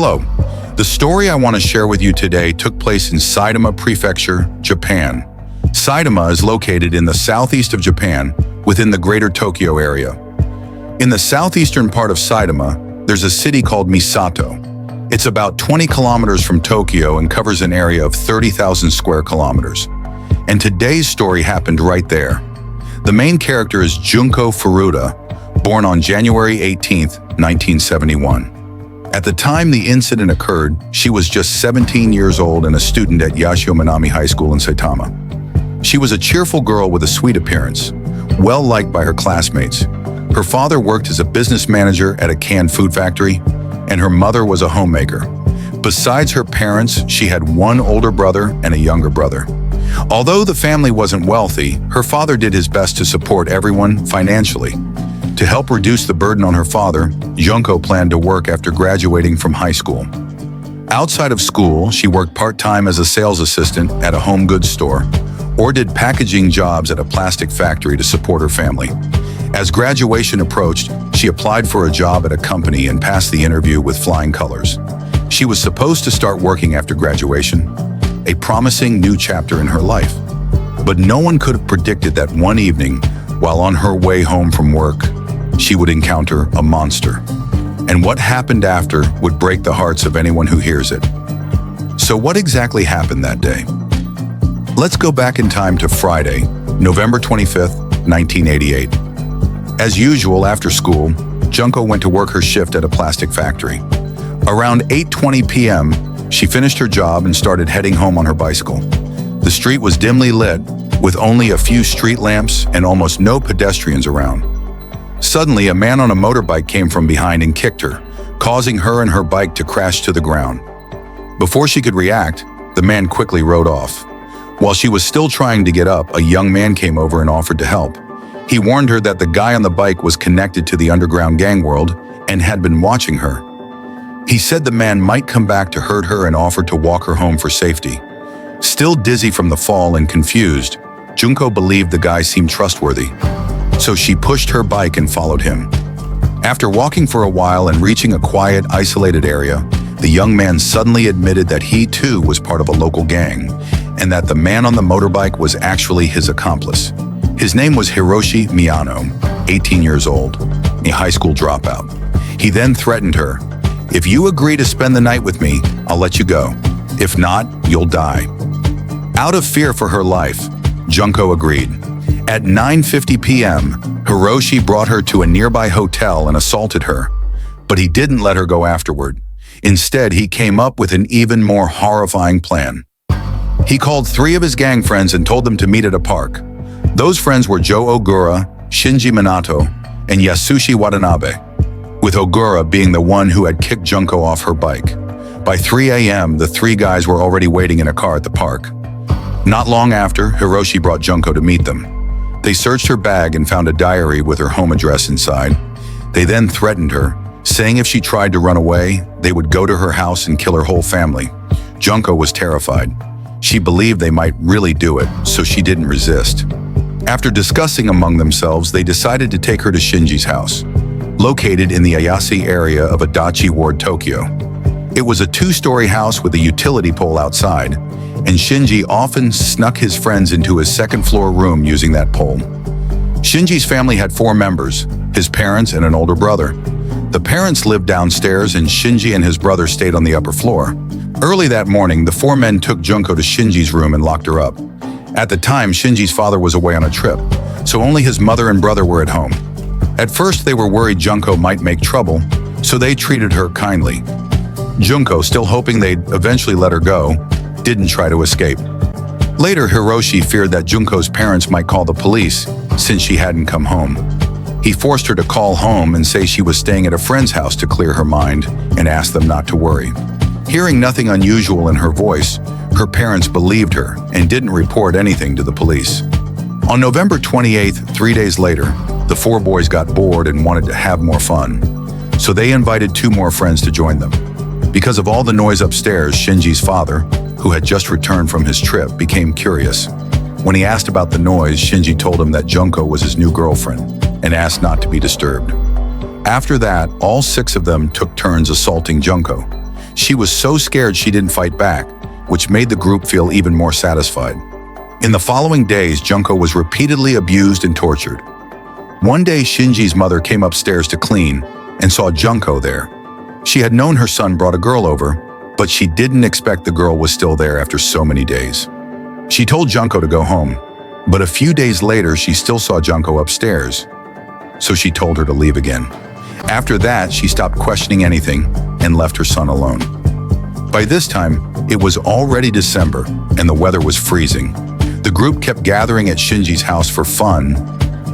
Hello. The story I want to share with you today took place in Saitama Prefecture, Japan. Saitama is located in the southeast of Japan, within the greater Tokyo area. In the southeastern part of Saitama, there's a city called Misato. It's about 20 kilometers from Tokyo and covers an area of 30,000 square kilometers. And today's story happened right there. The main character is Junko Furuta, born on January 18, 1971. At the time the incident occurred, she was just 17 years old and a student at Yashio Minami High School in Saitama. She was a cheerful girl with a sweet appearance, well-liked by her classmates. Her father worked as a business manager at a canned food factory, and her mother was a homemaker. Besides her parents, she had one older brother and a younger brother. Although the family wasn't wealthy, her father did his best to support everyone financially. To help reduce the burden on her father, Junko planned to work after graduating from high school. Outside of school, she worked part-time as a sales assistant at a home goods store or did packaging jobs at a plastic factory to support her family. As graduation approached, she applied for a job at a company and passed the interview with flying colors. She was supposed to start working after graduation, a promising new chapter in her life. But no one could have predicted that one evening, while on her way home from work, she would encounter a monster. And what happened after would break the hearts of anyone who hears it. So what exactly happened that day? Let's go back in time to Friday, November 25th, 1988. As usual, after school, Junko went to work her shift at a plastic factory. Around 8:20 p.m., she finished her job and started heading home on her bicycle. The street was dimly lit, with only a few street lamps and almost no pedestrians around. Suddenly, a man on a motorbike came from behind and kicked her, causing her and her bike to crash to the ground. Before she could react, the man quickly rode off. While she was still trying to get up, a young man came over and offered to help. He warned her that the guy on the bike was connected to the underground gang world and had been watching her. He said the man might come back to hurt her and offered to walk her home for safety. Still dizzy from the fall and confused, Junko believed the guy seemed trustworthy. So she pushed her bike and followed him. After walking for a while and reaching a quiet, isolated area, the young man suddenly admitted that he too was part of a local gang, and that the man on the motorbike was actually his accomplice. His name was Hiroshi Miyano, 18 years old, a high school dropout. He then threatened her, "If you agree to spend the night with me, I'll let you go. If not, you'll die." Out of fear for her life, Junko agreed. At 9:50 p.m., Hiroshi brought her to a nearby hotel and assaulted her. But he didn't let her go afterward. Instead, he came up with an even more horrifying plan. He called 3 of his gang friends and told them to meet at a park. Those friends were Joe Ogura, Shinji Minato, and Yasushi Watanabe, with Ogura being the one who had kicked Junko off her bike. By 3 a.m., the 3 guys were already waiting in a car at the park. Not long after, Hiroshi brought Junko to meet them. They searched her bag and found a diary with her home address inside. They then threatened her, saying if she tried to run away, they would go to her house and kill her whole family. Junko was terrified. She believed they might really do it, so she didn't resist. After discussing among themselves, they decided to take her to Shinji's house, located in the Ayase area of Adachi Ward, Tokyo. It was a 2-story house with a utility pole outside, and Shinji often snuck his friends into his second-floor room using that pole. Shinji's family had 4 members, his parents and an older brother. The parents lived downstairs and Shinji and his brother stayed on the upper floor. Early that morning, the 4 men took Junko to Shinji's room and locked her up. At the time, Shinji's father was away on a trip, so only his mother and brother were at home. At first, they were worried Junko might make trouble, so they treated her kindly. Junko, still hoping they'd eventually let her go, didn't try to escape. Later, Hiroshi feared that Junko's parents might call the police since she hadn't come home. He forced her to call home and say she was staying at a friend's house to clear her mind and asked them not to worry. Hearing nothing unusual in her voice, her parents believed her and didn't report anything to the police. On November 28th, 3 days later, the 4 boys got bored and wanted to have more fun, so they invited 2 more friends to join them. Because of all the noise upstairs, Shinji's father, who had just returned from his trip, became curious. When he asked about the noise, Shinji told him that Junko was his new girlfriend and asked not to be disturbed. After that, all 6 of them took turns assaulting Junko. She was so scared she didn't fight back, which made the group feel even more satisfied. In the following days, Junko was repeatedly abused and tortured. One day, Shinji's mother came upstairs to clean and saw Junko there. She had known her son brought a girl over, but she didn't expect the girl was still there after so many days. She told Junko to go home, but a few days later, she still saw Junko upstairs, so she told her to leave again. After that, she stopped questioning anything and left her son alone. By this time, it was already December and the weather was freezing. The group kept gathering at Shinji's house for fun.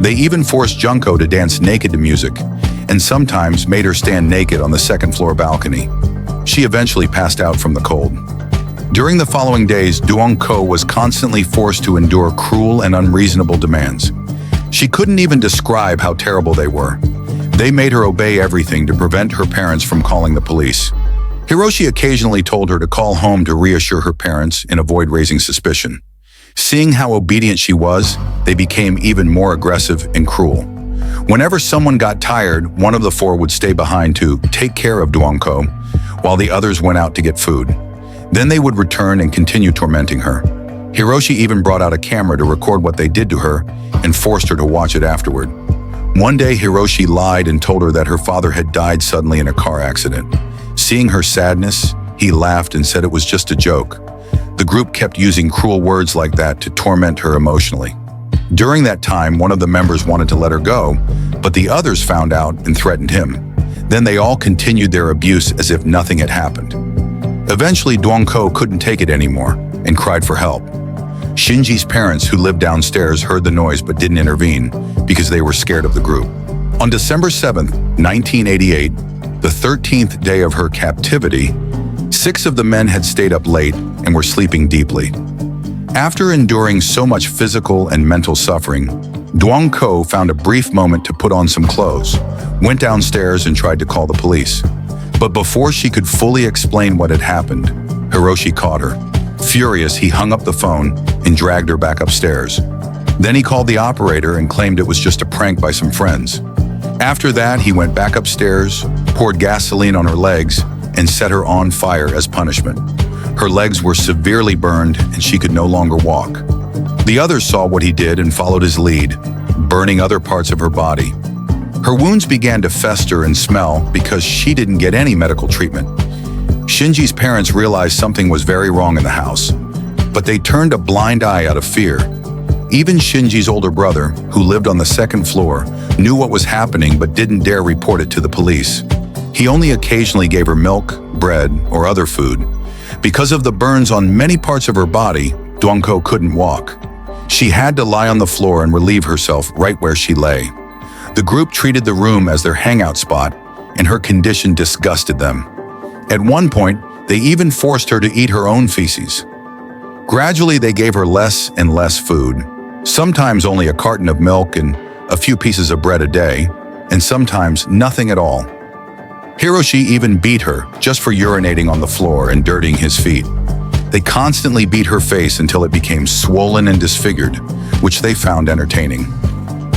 They even forced Junko to dance naked to music, and sometimes made her stand naked on the second-floor balcony. She eventually passed out from the cold. During the following days, Junko was constantly forced to endure cruel and unreasonable demands. She couldn't even describe how terrible they were. They made her obey everything to prevent her parents from calling the police. Hiroshi occasionally told her to call home to reassure her parents and avoid raising suspicion. Seeing how obedient she was, they became even more aggressive and cruel. Whenever someone got tired, one of the four would stay behind to take care of Junko, while the others went out to get food. Then they would return and continue tormenting her. Hiroshi even brought out a camera to record what they did to her and forced her to watch it afterward. One day, Hiroshi lied and told her that her father had died suddenly in a car accident. Seeing her sadness, he laughed and said it was just a joke. The group kept using cruel words like that to torment her emotionally. During that time, one of the members wanted to let her go, but the others found out and threatened him. Then they all continued their abuse as if nothing had happened. Eventually, Junko couldn't take it anymore and cried for help. Shinji's parents, who lived downstairs, heard the noise but didn't intervene because they were scared of the group. On December 7th, 1988, the 13th day of her captivity, 6 of the men had stayed up late and were sleeping deeply. After enduring so much physical and mental suffering, Junko found a brief moment to put on some clothes, went downstairs and tried to call the police. But before she could fully explain what had happened, Hiroshi caught her. Furious, he hung up the phone and dragged her back upstairs. Then he called the operator and claimed it was just a prank by some friends. After that, he went back upstairs, poured gasoline on her legs, and set her on fire as punishment. Her legs were severely burned and she could no longer walk. The others saw what he did and followed his lead, burning other parts of her body. Her wounds began to fester and smell because she didn't get any medical treatment. Shinji's parents realized something was very wrong in the house, but they turned a blind eye out of fear. Even Shinji's older brother, who lived on the second floor, knew what was happening but didn't dare report it to the police. He only occasionally gave her milk, bread, or other food. Because of the burns on many parts of her body, Junko couldn't walk. She had to lie on the floor and relieve herself right where she lay. The group treated the room as their hangout spot, and her condition disgusted them. At one point, they even forced her to eat her own feces. Gradually, they gave her less and less food, sometimes only a carton of milk and a few pieces of bread a day, and sometimes nothing at all. Hiroshi even beat her just for urinating on the floor and dirtying his feet. They constantly beat her face until it became swollen and disfigured, which they found entertaining.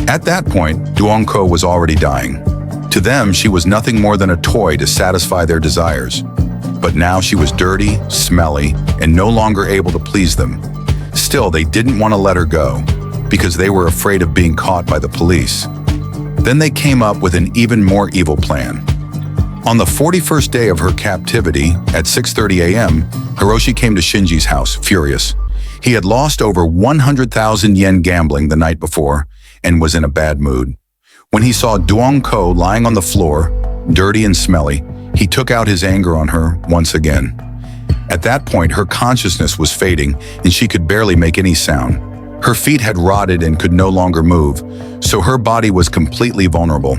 At that point, Junko was already dying. To them, she was nothing more than a toy to satisfy their desires. But now she was dirty, smelly, and no longer able to please them. Still, they didn't want to let her go because they were afraid of being caught by the police. Then they came up with an even more evil plan. On the 41st day of her captivity, at 6:30 a.m., Hiroshi came to Shinji's house, furious. He had lost over 100,000 yen gambling the night before and was in a bad mood. When he saw Junko lying on the floor, dirty and smelly, he took out his anger on her once again. At that point, her consciousness was fading and she could barely make any sound. Her feet had rotted and could no longer move, so her body was completely vulnerable.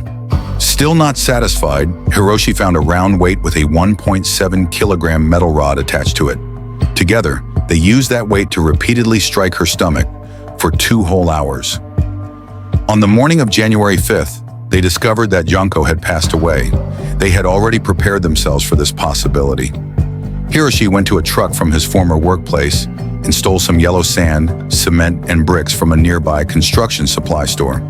Still not satisfied, Hiroshi found a round weight with a 1.7 kilogram metal rod attached to it. Together, they used that weight to repeatedly strike her stomach for 2 whole hours. On the morning of January 5th, they discovered that Junko had passed away. They had already prepared themselves for this possibility. Hiroshi went to a truck from his former workplace and stole some yellow sand, cement, and bricks from a nearby construction supply store.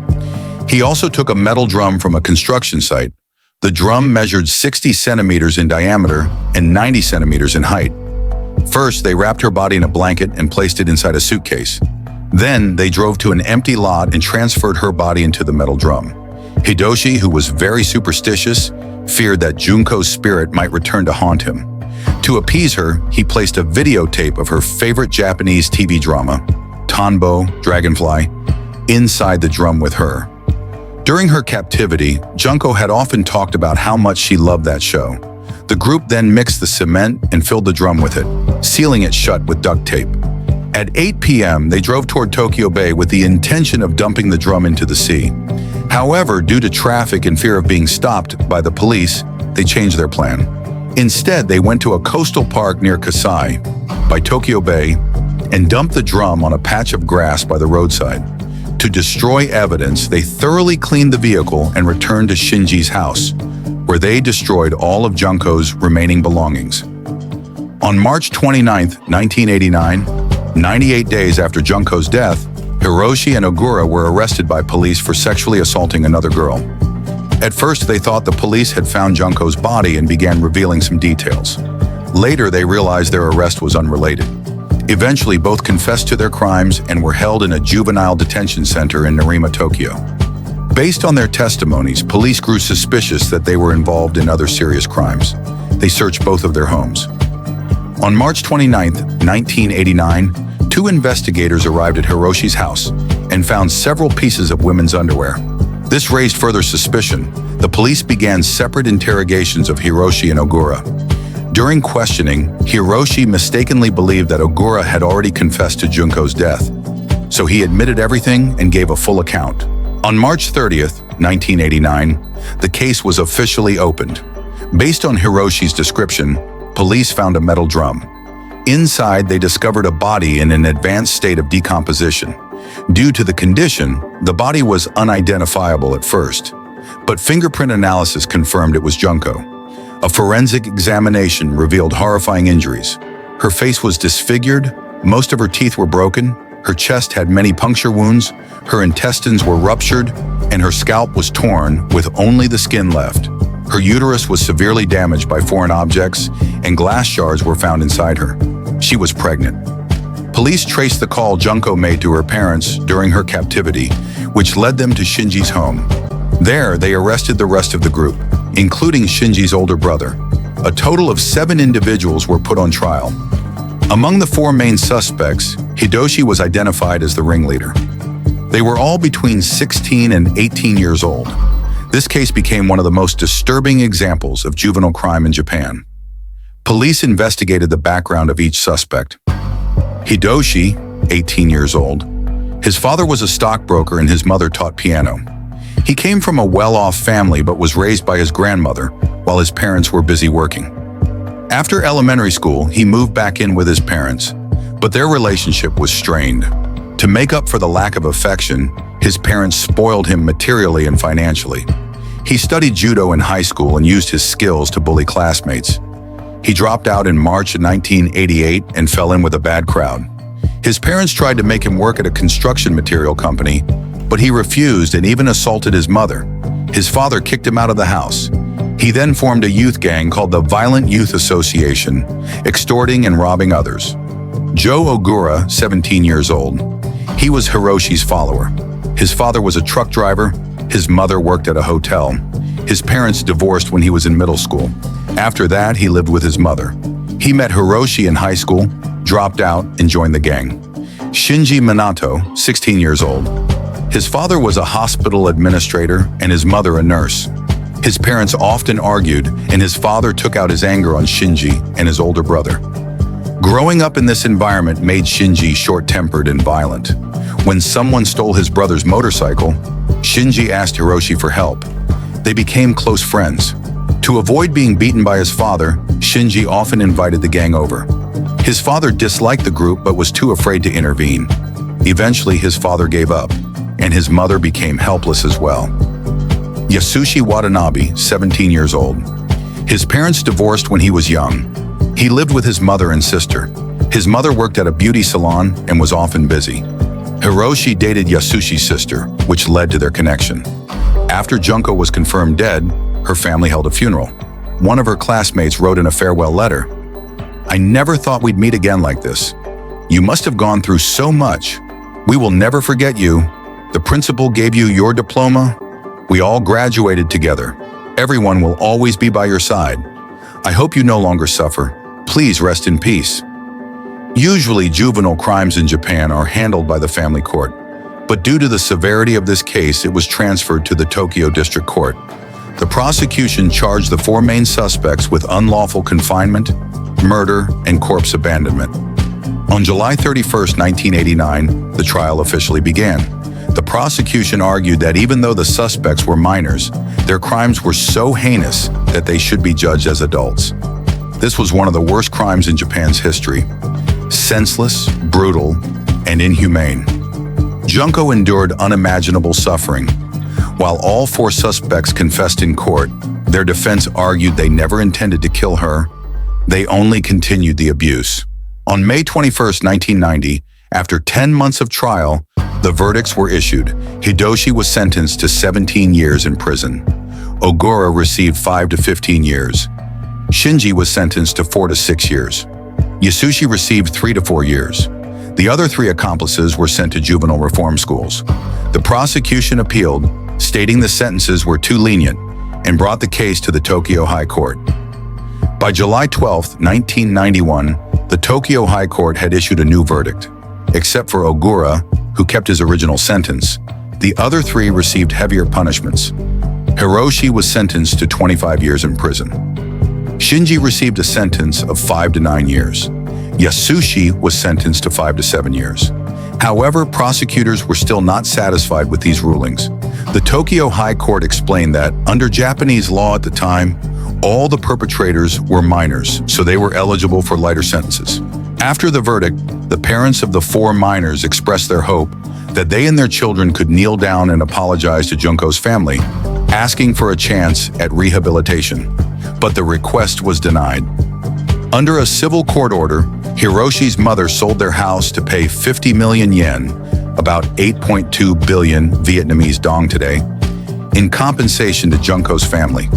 He also took a metal drum from a construction site, The drum measured 60 centimeters in diameter and 90 centimeters in height. First, they wrapped her body in a blanket and placed it inside a suitcase. Then, they drove to an empty lot and transferred her body into the metal drum. Hidoshi, who was very superstitious, feared that Junko's spirit might return to haunt him. To appease her, he placed a videotape of her favorite Japanese TV drama, Tanbo, Dragonfly, inside the drum with her. During her captivity, Junko had often talked about how much she loved that show. The group then mixed the cement and filled the drum with it, sealing it shut with duct tape. At 8 p.m., they drove toward Tokyo Bay with the intention of dumping the drum into the sea. However, due to traffic and fear of being stopped by the police, they changed their plan. Instead, they went to a coastal park near Kasai, by Tokyo Bay, and dumped the drum on a patch of grass by the roadside. To destroy evidence, they thoroughly cleaned the vehicle and returned to Shinji's house, where they destroyed all of Junko's remaining belongings. On March 29, 1989, 98 days after Junko's death, Hiroshi and Ogura were arrested by police for sexually assaulting another girl. At first, they thought the police had found Junko's body and began revealing some details. Later, they realized their arrest was unrelated. Eventually, both confessed to their crimes and were held in a juvenile detention center in Narima, Tokyo. Based on their testimonies, police grew suspicious that they were involved in other serious crimes. They searched both of their homes. On March 29, 1989, two investigators arrived at Hiroshi's house and found several pieces of women's underwear. This raised further suspicion. The police began separate interrogations of Hiroshi and Ogura. During questioning, Hiroshi mistakenly believed that Ogura had already confessed to Junko's death, so he admitted everything and gave a full account. On March 30th, 1989, the case was officially opened. Based on Hiroshi's description, police found a metal drum. Inside, they discovered a body in an advanced state of decomposition. Due to the condition, the body was unidentifiable at first, but fingerprint analysis confirmed it was Junko. A forensic examination revealed horrifying injuries. Her face was disfigured, most of her teeth were broken, her chest had many puncture wounds, her intestines were ruptured, and her scalp was torn with only the skin left. Her uterus was severely damaged by foreign objects, and glass shards were found inside her. She was pregnant. Police traced the call Junko made to her parents during her captivity, which led them to Shinji's home. There, they arrested the rest of the group, including Shinji's older brother. A total of 7 individuals were put on trial. Among the 4 main suspects, Hidoshi was identified as the ringleader. They were all between 16 and 18 years old. This case became one of the most disturbing examples of juvenile crime in Japan. Police investigated the background of each suspect. Hidoshi, 18 years old. His father was a stockbroker and his mother taught piano. He came from a well-off family but was raised by his grandmother while his parents were busy working. After elementary school, he moved back in with his parents, but their relationship was strained. To make up for the lack of affection, his parents spoiled him materially and financially. He studied judo in high school and used his skills to bully classmates. He dropped out in March of 1988 and fell in with a bad crowd. His parents tried to make him work at a construction material company, but he refused and even assaulted his mother. His father kicked him out of the house. He then formed a youth gang called the Violent Youth Association, extorting and robbing others. Joe Ogura, 17 years old. He was Hiroshi's follower. His father was a truck driver. His mother worked at a hotel. His parents divorced when he was in middle school. After that, he lived with his mother. He met Hiroshi in high school, dropped out, and joined the gang. Shinji Minato, 16 years old. His father was a hospital administrator and his mother a nurse. His parents often argued, and his father took out his anger on Shinji and his older brother. Growing up in this environment made Shinji short-tempered and violent. When someone stole his brother's motorcycle, Shinji asked Hiroshi for help. They became close friends. To avoid being beaten by his father, Shinji often invited the gang over. His father disliked the group but was too afraid to intervene. Eventually, his father gave up, and his mother became helpless as well. Yasushi Watanabe, 17 years old. His parents divorced when he was young. He lived with his mother and sister. His mother worked at a beauty salon and was often busy. Hiroshi dated Yasushi's sister, which led to their connection. After Junko was confirmed dead, her family held a funeral. One of her classmates wrote in a farewell letter, "I never thought we'd meet again like this. You must have gone through so much. We will never forget you. The principal gave you your diploma. We all graduated together. Everyone will always be by your side. I hope you no longer suffer. Please rest in peace." Usually, juvenile crimes in Japan are handled by the family court, but due to the severity of this case, it was transferred to the Tokyo District Court. The prosecution charged the four main suspects with unlawful confinement, murder, and corpse abandonment. On July 31, 1989, the trial officially began. The prosecution argued that even though the suspects were minors, their crimes were so heinous that they should be judged as adults. This was one of the worst crimes in Japan's history. Senseless, brutal, and inhumane. Junko endured unimaginable suffering. While all four suspects confessed in court, their defense argued they never intended to kill her. They only continued the abuse. On May 21, 1990, after 10 months of trial, the verdicts were issued. Hidoshi was sentenced to 17 years in prison. Ogura received 5 to 15 years. Shinji was sentenced to 4 to 6 years. Yasushi received 3 to 4 years. The other 3 accomplices were sent to juvenile reform schools. The prosecution appealed, stating the sentences were too lenient, and brought the case to the Tokyo High Court. By July 12, 1991, the Tokyo High Court had issued a new verdict. Except for Ogura, who kept his original sentence, the other 3 received heavier punishments. Hiroshi was sentenced to 25 years in prison. Shinji received a sentence of 5 to 9 years. Yasushi was sentenced to 5 to 7 years. However, prosecutors were still not satisfied with these rulings. The Tokyo High Court explained that, under Japanese law at the time, all the perpetrators were minors, so they were eligible for lighter sentences. After the verdict, the parents of the 4 minors expressed their hope that they and their children could kneel down and apologize to Junko's family, asking for a chance at rehabilitation. But the request was denied. Under a civil court order, Hiroshi's mother sold their house to pay 50 million yen, about 8.2 billion Vietnamese dong today, in compensation to Junko's family.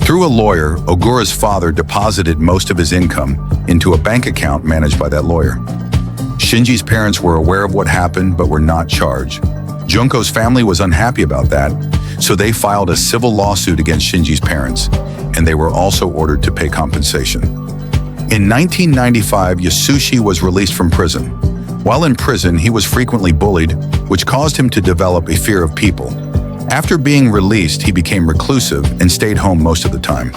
Through a lawyer, Ogura's father deposited most of his income into a bank account managed by that lawyer. Shinji's parents were aware of what happened but were not charged. Junko's family was unhappy about that, so they filed a civil lawsuit against Shinji's parents, and they were also ordered to pay compensation. In 1995, Yasushi was released from prison. While in prison, he was frequently bullied, which caused him to develop a fear of people. After being released, he became reclusive and stayed home most of the time.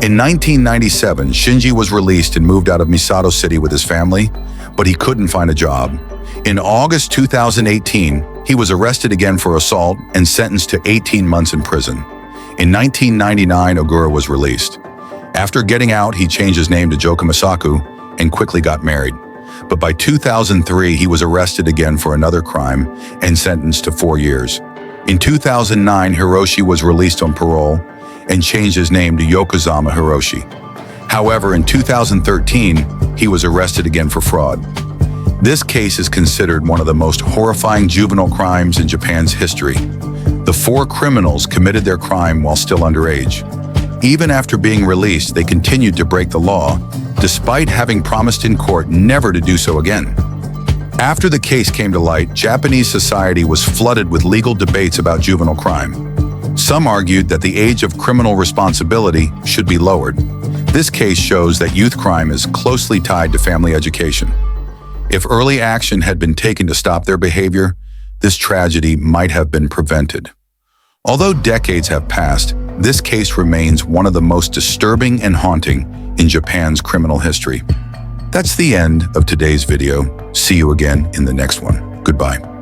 In 1997, Shinji was released and moved out of Misato City with his family, but he couldn't find a job. In August 2018, he was arrested again for assault and sentenced to 18 months in prison. In 1999, Ogura was released. After getting out, he changed his name to Joka Masaku and quickly got married. But by 2003, he was arrested again for another crime and sentenced to 4 years. In 2009, Hiroshi was released on parole and changed his name to Yokozama Hiroshi. However, in 2013, he was arrested again for fraud. This case is considered one of the most horrifying juvenile crimes in Japan's history. The 4 criminals committed their crime while still underage. Even after being released, they continued to break the law, despite having promised in court never to do so again. After the case came to light, Japanese society was flooded with legal debates about juvenile crime. Some argued that the age of criminal responsibility should be lowered. This case shows that youth crime is closely tied to family education. If early action had been taken to stop their behavior, this tragedy might have been prevented. Although decades have passed, this case remains one of the most disturbing and haunting in Japan's criminal history. That's the end of today's video. See you again in the next one. Goodbye.